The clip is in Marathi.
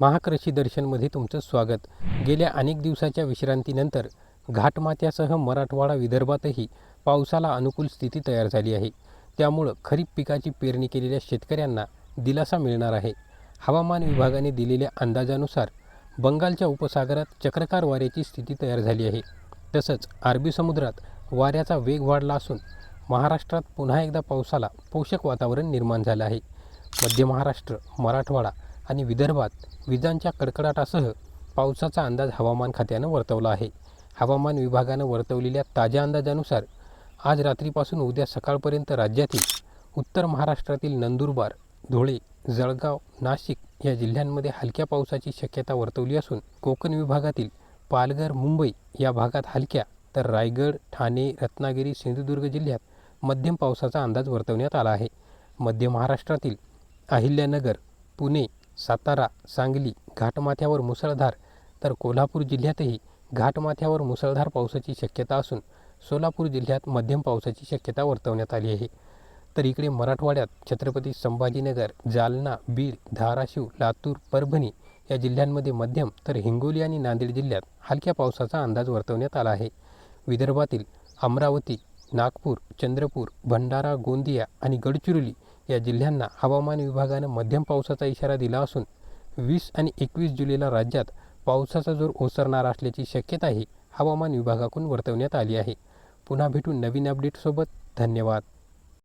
महाकृषी दर्शनमध्ये तुमचं स्वागत. गेल्या अनेक दिवसाच्या विश्रांतीनंतर घाटमाथ्यासह मराठवाडा विदर्भातही पावसाला अनुकूल स्थिती तयार झाली आहे. त्यामुळं खरीप पिकाची पेरणी केलेल्या शेतकऱ्यांना दिलासा मिळणार आहे. हवामान विभागाने दिलेल्या अंदाजानुसार बंगालच्या उपसागरात चक्रकार वाऱ्याची स्थिती तयार झाली आहे. तसंच अरबी समुद्रात वाऱ्याचा वेग वाढला असून महाराष्ट्रात पुन्हा एकदा पावसाला पोषक वातावरण निर्माण झालं आहे. मध्य महाराष्ट्र, मराठवाडा आणि विदर्भात विजांच्या कडकडाटासह पावसाचा अंदाज हवामान खात्यानं वर्तवला आहे. हवामान विभागानं वर्तवलेल्या ताज्या अंदाजानुसार आज रात्रीपासून उद्या सकाळपर्यंत राज्यातील उत्तर महाराष्ट्रातील नंदुरबार, धुळे, जळगाव, नाशिक या जिल्ह्यांमध्ये हलक्या पावसाची शक्यता वर्तवली असून कोकण विभागातील पालघर, मुंबई या भागात हलक्या तर रायगड, ठाणे, रत्नागिरी, सिंधुदुर्ग जिल्ह्यात मध्यम पावसाचा अंदाज वर्तवण्यात आला आहे. मध्य महाराष्ट्रातील अहिल्यानगर, पुणे, सातारा, सांगली घाटमाथ्यावर मुसळधार तर कोल्हापूर जिल्ह्यातही घाटमाथ्यावर मुसळधार पावसाची शक्यता असून सोलापूर जिल्ह्यात मध्यम पावसाची शक्यता वर्तवण्यात आली आहे. तर इकडे मराठवाड्यात छत्रपती संभाजीनगर, जालना, बीड, धाराशिव, लातूर, परभणी या जिल्ह्यांमध्ये मध्यम तर हिंगोली आणि नांदेड जिल्ह्यात हलक्या पावसाचा अंदाज वर्तवण्यात आला आहे. विदर्भातील अमरावती, नागपूर, चंद्रपूर, भंडारा, गोंदिया आणि गडचिरोली या जिल्ह्यांना हवामान विभागानं मध्यम पावसाचा इशारा दिला असून 20 आणि 21 जुलैला राज्यात पावसाचा जोर ओसरणार असल्याची शक्यताही हवामान विभागाकडून वर्तवण्यात आली आहे. पुन्हा भेटू नवीन अपडेटसोबत. धन्यवाद.